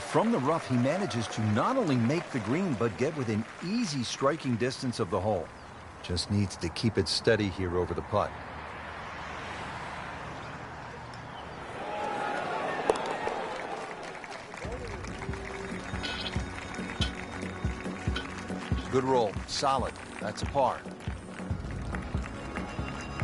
from the rough, he manages to not only make the green, but get within easy striking distance of the hole. Just needs to keep it steady here over the putt. Good roll, solid. That's a par.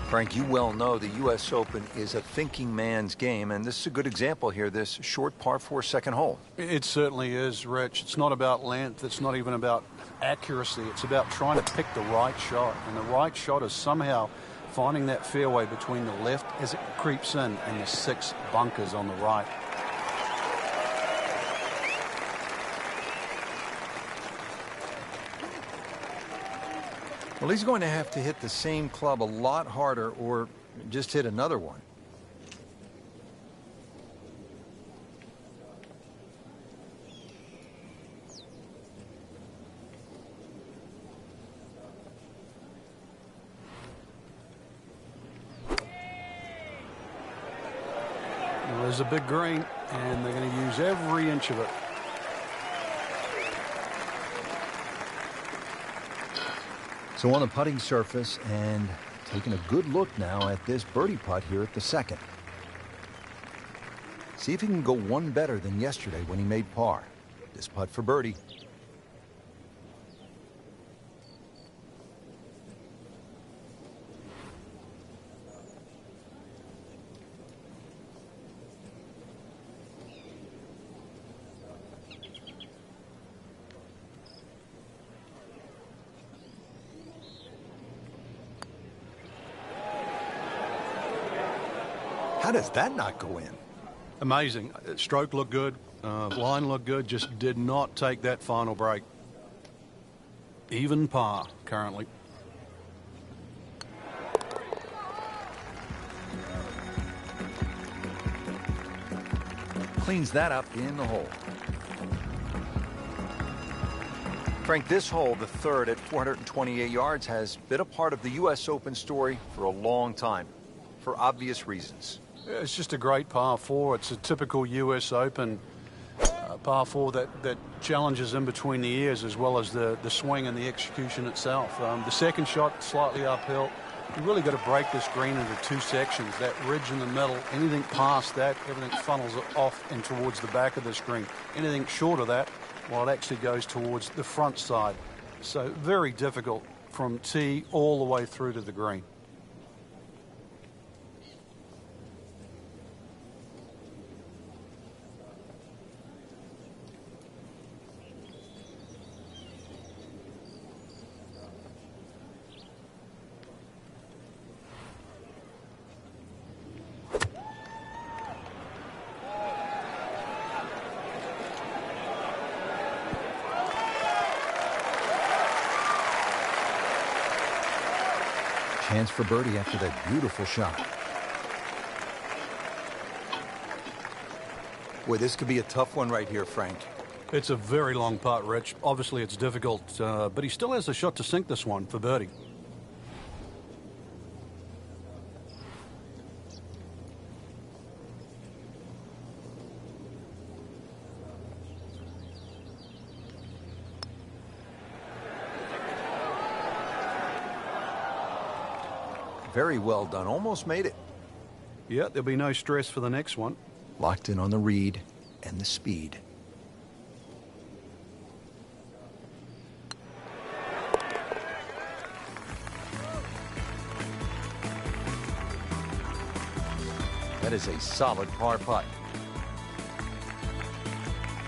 Frank, you well know the U.S. Open is a thinking man's game, and this is a good example here, this short par 4 second hole. It certainly is, Rich. It's not about length. It's not even about accuracy. It's about trying to pick the right shot, and the right shot is somehow finding that fairway between the left as it creeps in and the 6 bunkers on the right. Well, he's going to have to hit the same club a lot harder or just hit another one. Well, there's a big green, and they're going to use every inch of it. So on the putting surface, and taking a good look now at this birdie putt here at the second. See if he can go one better than yesterday when he made par. This putt for birdie. How does that not go in? Amazing. Stroke looked good. Line looked good. Just did not take that final break. Even par currently. Cleans that up in the hole. Frank, this hole, the third at 428 yards, has been a part of the U.S. Open story for a long time, for obvious reasons. It's just a great par 4. It's a typical U.S. Open par 4 that challenges in between the ears as well as the swing and the execution itself. The second shot, slightly uphill. You really got to break this green into 2 sections. That ridge in the middle, anything past that, everything funnels off and towards the back of this green. Anything short of that, well, it actually goes towards the front side. So very difficult from tee all the way through to the green. Chance for birdie after that beautiful shot. Boy, this could be a tough one right here, Frank. It's a very long putt, Rich. Obviously, it's difficult, but he still has a shot to sink this one for birdie. Very well done. Almost made it. Yeah, there'll be no stress for the next one. Locked in on the read and the speed. That is a solid par putt.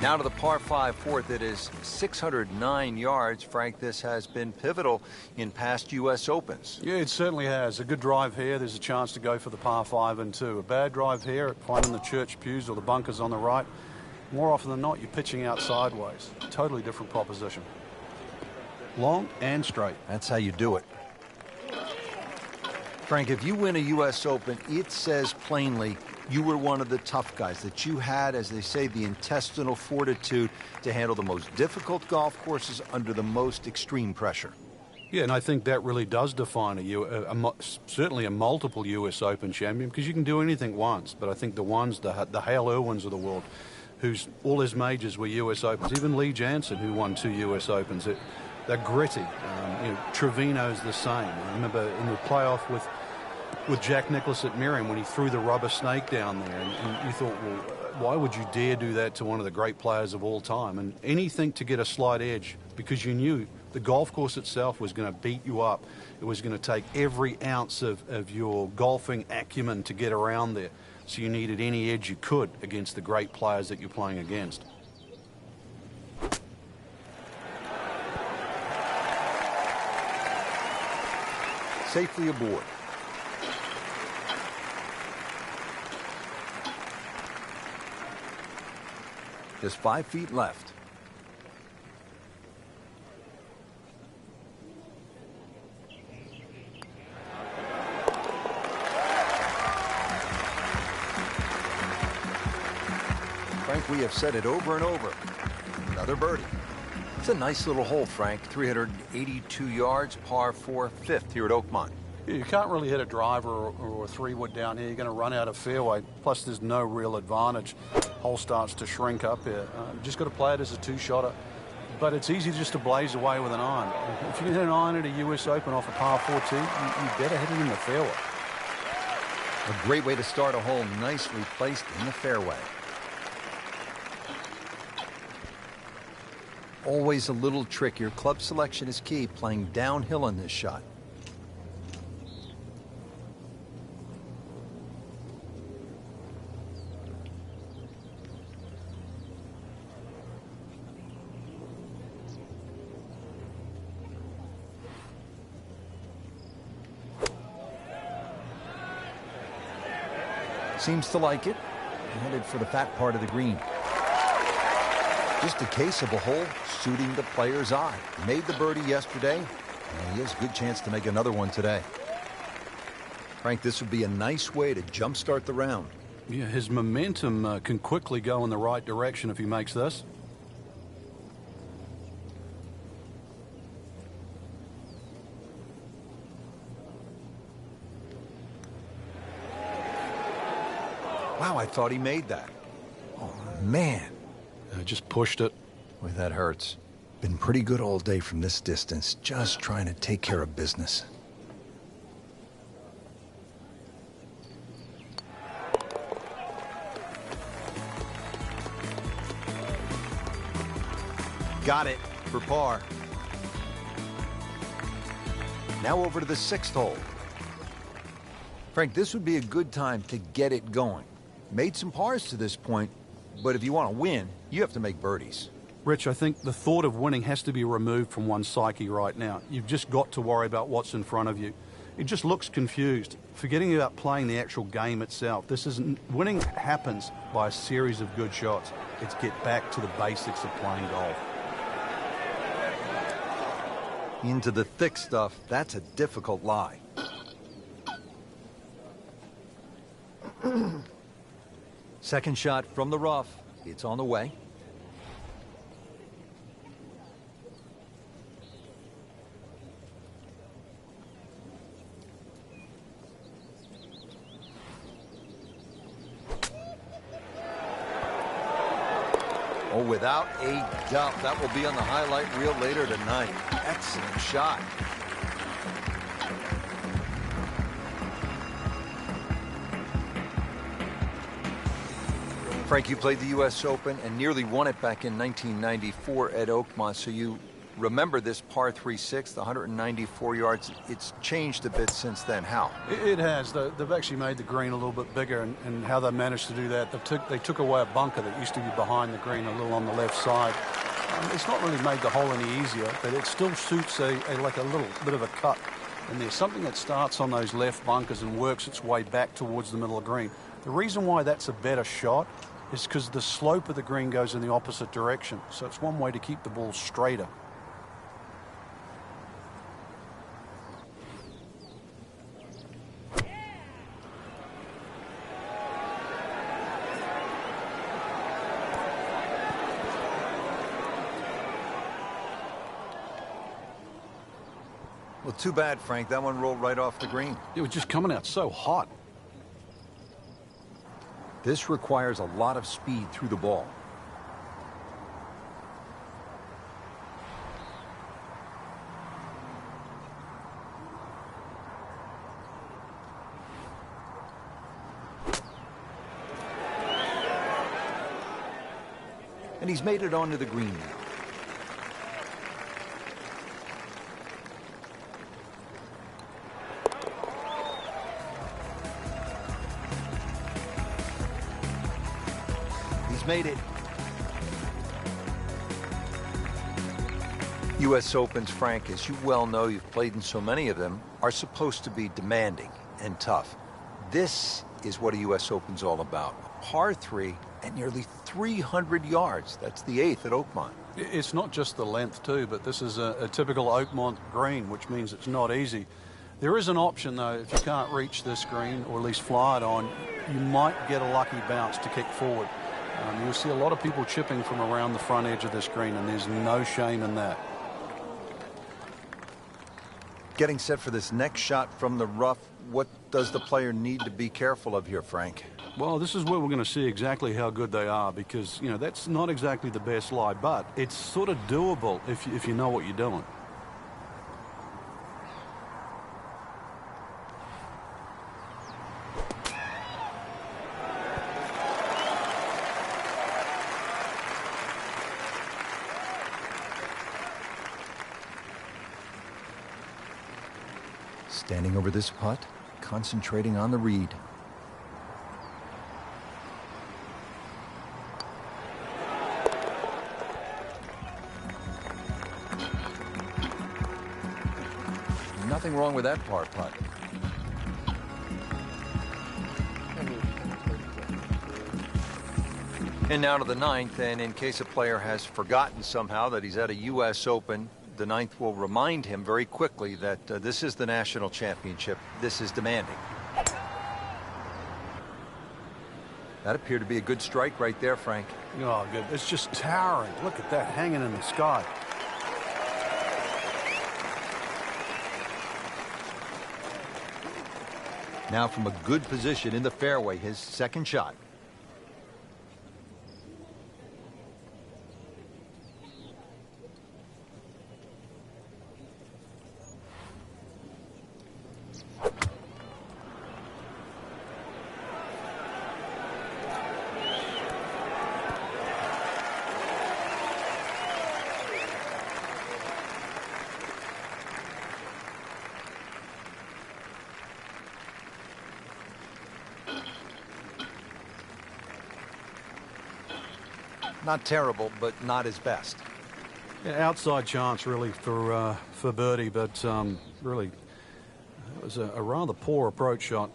Now to the par 5 fourth. It is 609 yards. Frank, this has been pivotal in past U.S. Opens. Yeah, it certainly has. A good drive here, there's a chance to go for the par 5 and 2. A bad drive here, finding the church pews or the bunkers on the right. More often than not, you're pitching out sideways. Totally different proposition. Long and straight. That's how you do it. Frank, if you win a U.S. Open, it says plainly you were one of the tough guys, that you had, as they say, the intestinal fortitude to handle the most difficult golf courses under the most extreme pressure. Yeah, and I think that really does define certainly a multiple U.S. Open champion, because you can do anything once, but I think the Hale Irwins of the world, who's all his majors were US Opens. Even Lee Jansen, who won 2 US Opens. They're gritty. Trevino's the same. I remember in the playoff with Jack Nicklaus at Miriam when he threw the rubber snake down there, and you thought, well, why would you dare do that to one of the great players of all time? And anything to get a slight edge, because you knew the golf course itself was going to beat you up. It was going to take every ounce of your golfing acumen to get around there. So you needed any edge you could against the great players that you're playing against. Safely aboard. Just 5 feet left. Frank, we have said it over and over. Another birdie. It's a nice little hole, Frank. 382 yards, par 4, fifth here at Oakmont. You can't really hit a driver or a 3-wood down here. You're going to run out of fairway. Plus, there's no real advantage. Hole starts to shrink up here. Just got to play it as a 2-shotter. But it's easy just to blaze away with an iron. If you can hit an iron at a US Open off a par 4 tee, you better hit it in the fairway. A great way to start a hole, nicely placed in the fairway. Always a little trickier. Club selection is key, playing downhill on this shot. Seems to like it. Headed for the fat part of the green. Just a case of a hole suiting the player's eye. He made the birdie yesterday, and he has a good chance to make another one today. Frank, this would be a nice way to jumpstart the round. Yeah, his momentum can quickly go in the right direction if he makes this. Wow, I thought he made that. Oh, man. Just pushed it. Boy, that hurts. Been pretty good all day from this distance, just trying to take care of business. Got it for par. Now over to the 6th hole. Frank, this would be a good time to get it going. Made some pars to this point, but if you want to win, you have to make birdies. Rich, I think the thought of winning has to be removed from one's psyche right now. You've just got to worry about what's in front of you. It just looks confused, forgetting about playing the actual game itself. Winning happens by a series of good shots. It's get back to the basics of playing golf. Into the thick stuff, that's a difficult lie. Second shot from the rough. It's on the way. Oh, without a doubt, that will be on the highlight reel later tonight. Excellent shot. Frank, you played the U.S. Open and nearly won it back in 1994 at Oakmont, so you remember this par 3-6, the 194 yards. It's changed a bit since then. How? It has. They've actually made the green a little bit bigger, and how they managed to do that, they took away a bunker that used to be behind the green a little on the left side. It's not really made the hole any easier, but it still suits like a little bit of a cut. And there's something that starts on those left bunkers and works its way back towards the middle of the green. The reason why that's a better shot is because the slope of the green goes in the opposite direction. So it's one way to keep the ball straighter. Well, too bad, Frank. That one rolled right off the green. It was just coming out so hot. This requires a lot of speed through the ball. And he's made it onto the green now. He's made it. U.S. Opens, Frank, as you well know, you've played in so many of them, are supposed to be demanding and tough. This is what a U.S. Open's all about. A par 3 and nearly 300 yards. That's the 8th at Oakmont. It's not just the length, too, but this is a typical Oakmont green, which means it's not easy. There is an option, though, if you can't reach this green, or at least fly it on, you might get a lucky bounce to kick forward. You'll see a lot of people chipping from around the front edge of this green, and there's no shame in that. Getting set for this next shot from the rough, what does the player need to be careful of here, Frank? Well, this is where we're going to see exactly how good they are, because, you know, that's not exactly the best lie, but it's sort of doable if you know what you're doing. Standing over this putt, concentrating on the read. Nothing wrong with that par putt. And now to the 9th, and in case a player has forgotten somehow that he's at a U.S. Open, the 9th will remind him very quickly that this is the national championship. This is demanding. That appeared to be a good strike right there, Frank. Oh, good. It's just towering. Look at that, hanging in the sky. Now from a good position in the fairway, his second shot. Not terrible, but not his best. Yeah, outside chance, really, for birdie, but really, it was a rather poor approach shot.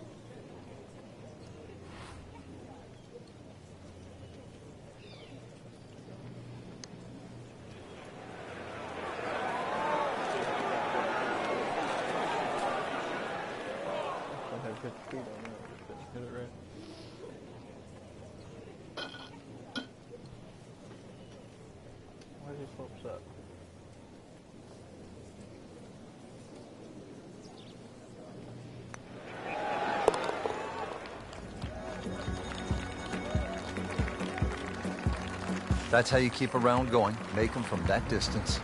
That's how you keep a round going. Make them from that distance.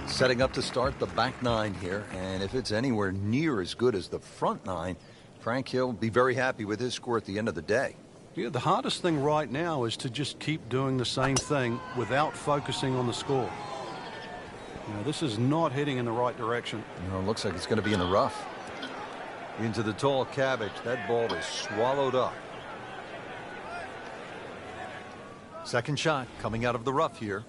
Setting up to start the back 9 here, and if it's anywhere near as good as the front 9, Frank Hill will be very happy with his score at the end of the day. Yeah, the hardest thing right now is to just keep doing the same thing without focusing on the score. You know, this is not heading in the right direction. You know, it looks like it's going to be in the rough. Into the tall cabbage. That ball is swallowed up. Second shot coming out of the rough here.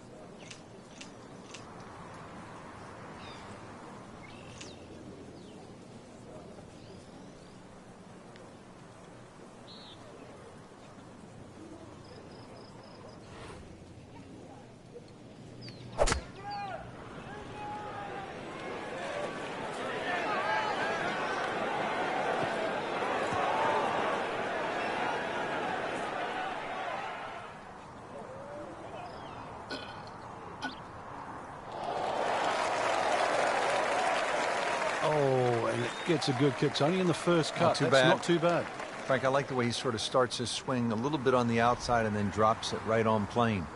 Oh, and it gets a good kick. It's only in the first cut. That's not too bad. Frank, I like the way he sort of starts his swing a little bit on the outside and then drops it right on plane.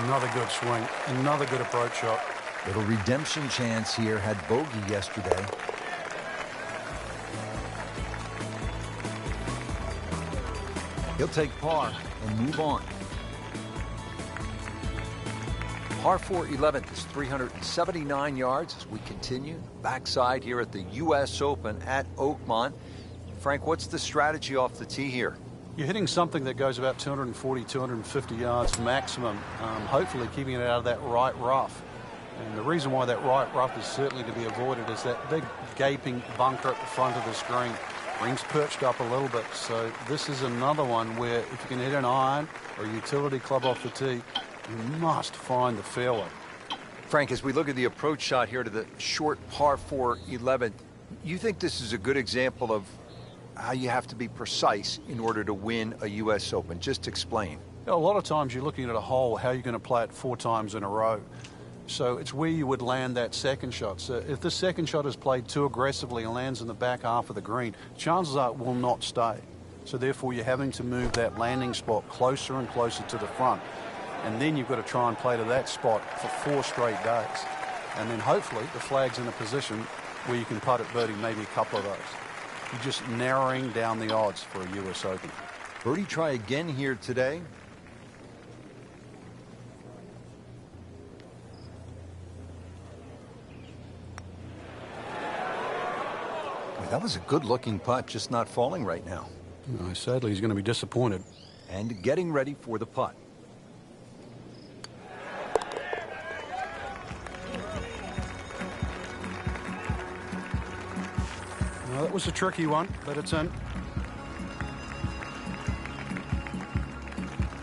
Another good swing. Another good approach shot. Little redemption chance here. Had bogey yesterday. He'll take par and move on. Par 4 11th is 379 yards as we continue backside here at the U.S. Open at Oakmont. Frank, what's the strategy off the tee here? You're hitting something that goes about 240, 250 yards maximum, hopefully keeping it out of that right rough. And the reason why that right rough is certainly to be avoided is that big gaping bunker at the front of the screen. Green's perched up a little bit, so this is another one where if you can hit an iron or a utility club off the tee, you must find the fairway. Frank, as we look at the approach shot here to the short par 4 11th, you think this is a good example of how you have to be precise in order to win a U.S. Open? Just explain. A lot of times you're looking at a hole, how you're going to play it 4 times in a row. So it's where you would land that second shot. So if the second shot is played too aggressively and lands in the back half of the green, chances are it will not stay. So therefore you're having to move that landing spot closer and closer to the front. And then you've got to try and play to that spot for 4 straight days. And then hopefully the flag's in a position where you can putt at birdie maybe a couple of those. You're just narrowing down the odds for a U.S. Open. Birdie try again here today. That was a good-looking putt, just not falling right now. Sadly, he's going to be disappointed. And getting ready for the putt. Well, that was a tricky one, but it's in.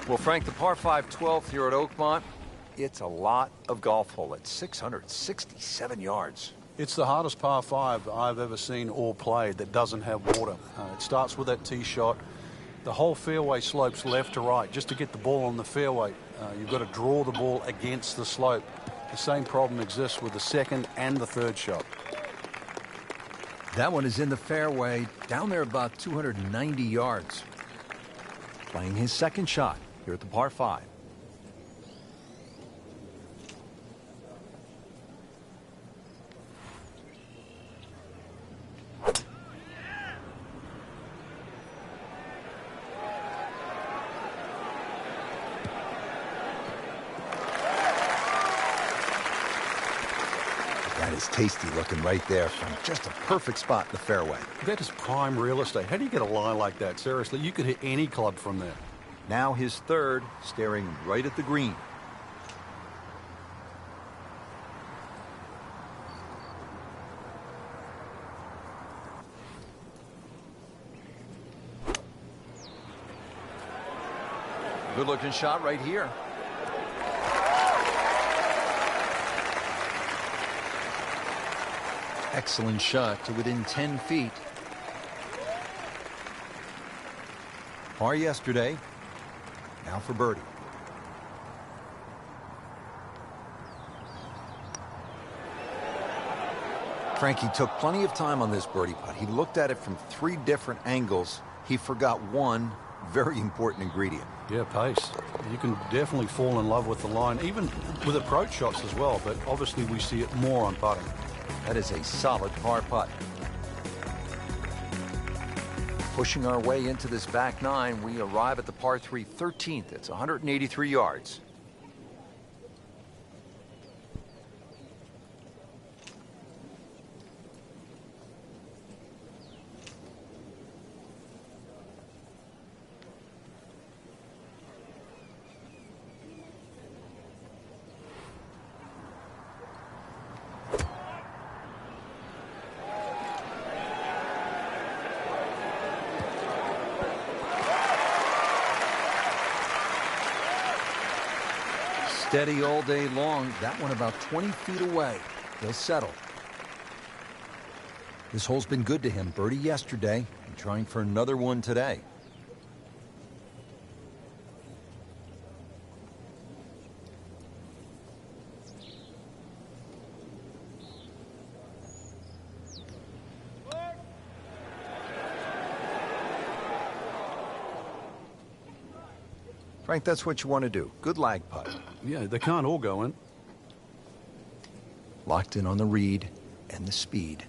Well, Frank, the par 5 12th here at Oakmont, it's a lot of golf hole. It's 667 yards. It's the hardest par 5 I've ever seen or played that doesn't have water. It starts with that tee shot. The whole fairway slopes left to right. Just to get the ball on the fairway, you've got to draw the ball against the slope. The same problem exists with the second and the third shot. That one is in the fairway, down there about 290 yards. Playing his second shot here at the par 5. That is tasty looking right there from just a perfect spot in the fairway. That is prime real estate. How do you get a lie like that? Seriously, you could hit any club from there. Now his third, staring right at the green. Good looking shot right here. Excellent shot to within 10 feet. Par yesterday. Now for birdie. Frankie took plenty of time on this birdie putt. He looked at it from 3 different angles. He forgot one very important ingredient. Yeah, pace. You can definitely fall in love with the line, even with approach shots as well, but obviously we see it more on putting. That is a solid par putt. Pushing our way into this back 9, we arrive at the par 3 13th. It's 183 yards. Steady all day long. That one about 20 feet away. He'll settle. This hole's been good to him. Birdie yesterday and trying for another one today. Frank, that's what you want to do. Good lag putt. Yeah, they can't all go in. Locked in on the read and the speed.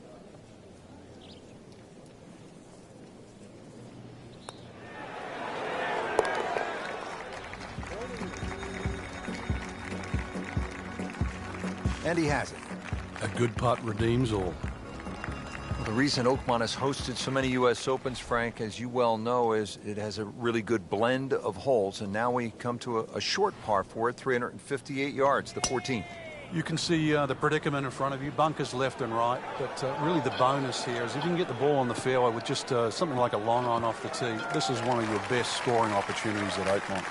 And he has it. A good putt redeems all. The reason Oakmont has hosted so many U.S. Opens, Frank, as you well know, is it has a really good blend of holes. And now we come to a short par 4 at 358 yards, the 14th. You can see the predicament in front of you, bunkers left and right. But really the bonus here is if you can get the ball on the fairway with just something like a long on off the tee, this is one of your best scoring opportunities at Oakmont.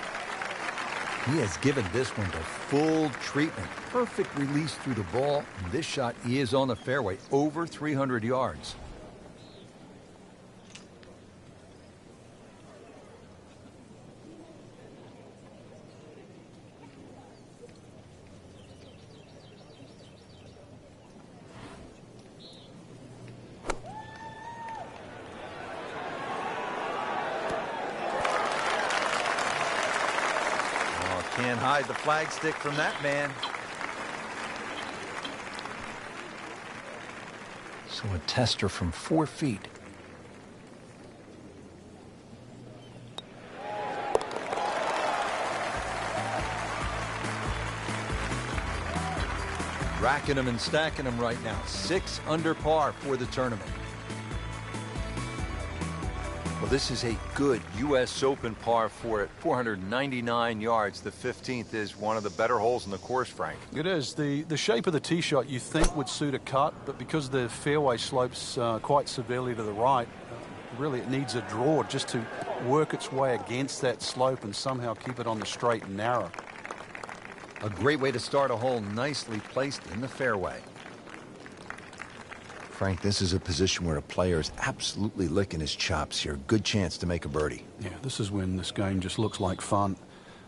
He has given this one the full treatment. Perfect release through the ball. And this shot is on the fairway, over 300 yards. Can't hide the flagstick from that man. So a tester from 4 feet. Racking them and stacking them right now. 6 under par for the tournament. Well, this is a good U.S. Open par 4 at 499 yards. The 15th is one of the better holes in the course, Frank. It is. The shape of the tee shot you think would suit a cut, but because the fairway slopes quite severely to the right, really it needs a draw just to work its way against that slope and somehow keep it on the straight and narrow. A great way to start a hole, nicely placed in the fairway. Frank, this is a position where a player is absolutely licking his chops here. Good chance to make a birdie. Yeah, this is when this game just looks like fun.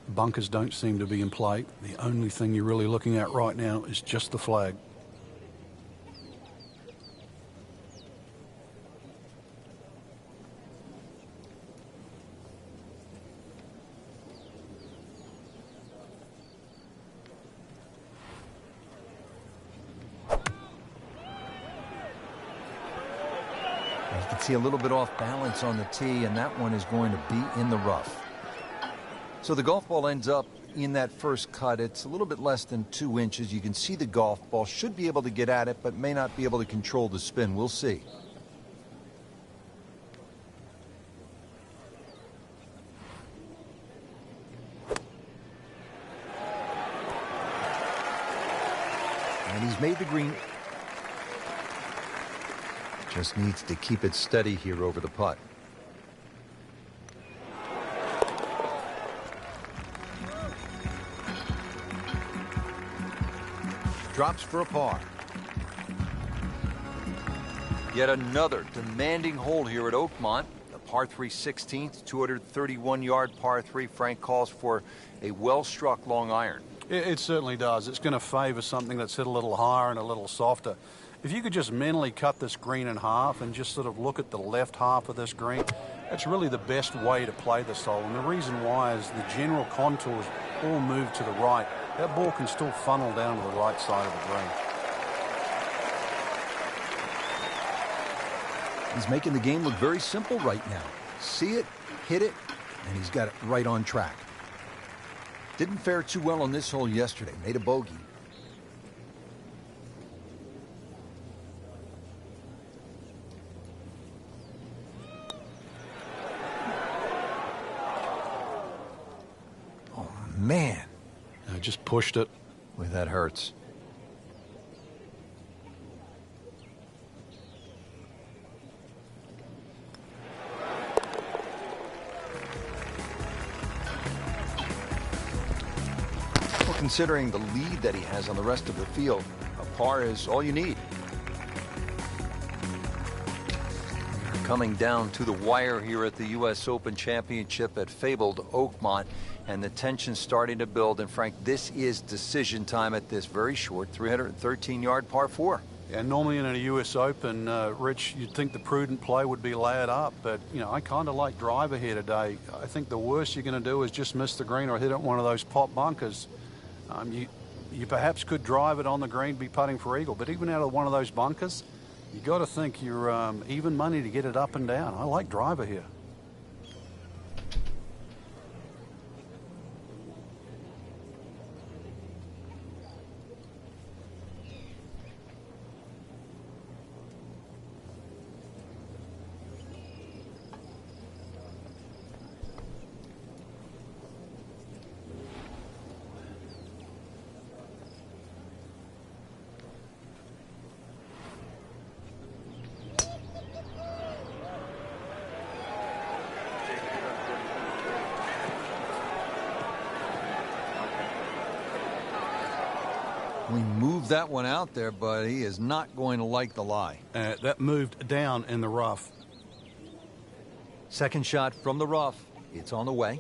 Bunkers don't seem to be in play. The only thing you're really looking at right now is just the flag. You can see a little bit off balance on the tee, and that one is going to be in the rough. So the golf ball ends up in that first cut. It's a little bit less than 2 inches. You can see the golf ball should be able to get at it, but may not be able to control the spin. We'll see. And he's made the green. Just needs to keep it steady here over the putt. Drops for a par. Yet another demanding hole here at Oakmont. The par 3 16th, 231-yard par 3. Frank calls for a well-struck long iron. It certainly does. It's going to favor something that's hit a little higher and a little softer. If you could just mentally cut this green in half and just sort of look at the left half of this green, that's really the best way to play this hole. And the reason why is the general contours all move to the right. That ball can still funnel down to the right side of the green. He's making the game look very simple right now. See it, hit it, and he's got it right on track. Didn't fare too well on this hole yesterday. Made a bogey. Oh, man. I just pushed it. Boy, that hurts. Well, considering the lead that he has on the rest of the field, a par is all you need. Coming down to the wire here at the U.S. Open Championship at fabled Oakmont, and the tension starting to build. And Frank, this is decision time at this very short 313-yard par 4. And normally in a U.S. Open, Rich, you'd think the prudent play would be lay it up, but you know, I kind of like driver here today. I think the worst you're going to do is just miss the green or hit it one of those pop bunkers. You perhaps could drive it on the green, be putting for eagle, but even out of one of those bunkers, you got to think you're even money to get it up and down. I like driver here. We moved that one out there, but he is not going to like the lie. That moved down in the rough. Second shot from the rough. It's on the way.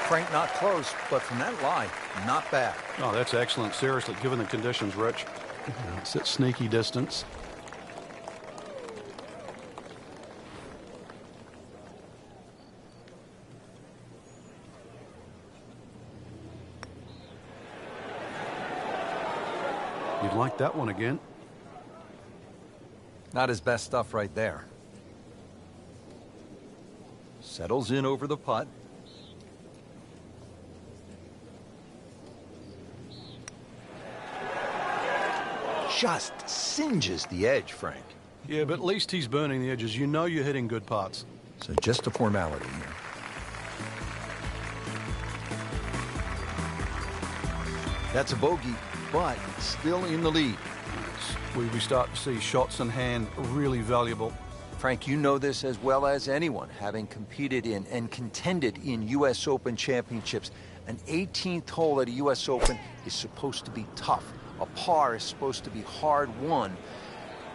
Frank, not close, but from that lie, not bad. Oh, that's excellent. Seriously, given the conditions, Rich. It's at sneaky distance. You'd like that one again. Not his best stuff right there. Settles in over the putt. Just singes the edge, Frank. Yeah, but at least he's burning the edges. You know you're hitting good putts. So just a formality here. That's a bogey, but still in the lead. We start to see shots in hand really valuable. Frank, you know this as well as anyone, having competed in and contended in U.S. Open championships. An 18th hole at a U.S. Open is supposed to be tough. A par is supposed to be hard won.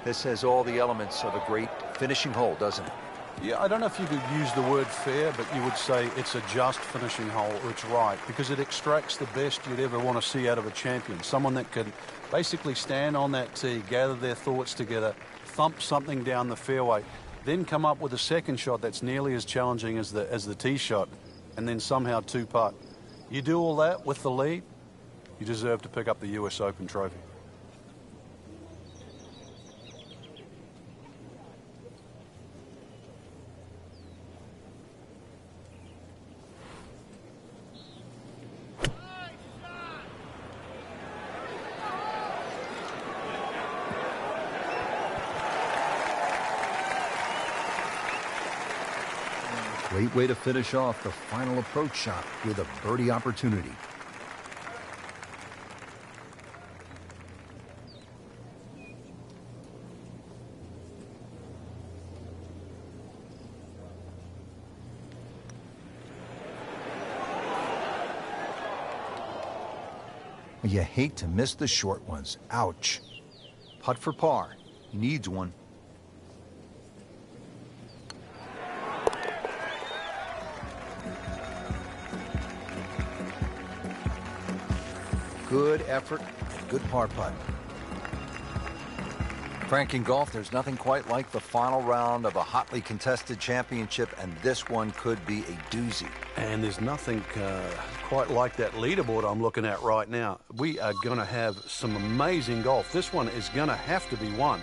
This has all the elements of a great finishing hole, doesn't it? Yeah, I don't know if you could use the word fair, but you would say it's a just finishing hole. It's right, because it extracts the best you'd ever want to see out of a champion. Someone that can basically stand on that tee, gather their thoughts together, thump something down the fairway, then come up with a second shot that's nearly as challenging as the tee shot, and then somehow two-putt. You do all that with the lead, you deserve to pick up the U.S. Open trophy. Great way to finish off the final approach shot with a birdie opportunity. You hate to miss the short ones. Ouch. Putt for par. He needs one. Good effort, good par putt. Frank, in golf, there's nothing quite like the final round of a hotly contested championship, and this one could be a doozy. And there's nothing quite like that leaderboard I'm looking at right now. We are going to have some amazing golf. This one is going to have to be won.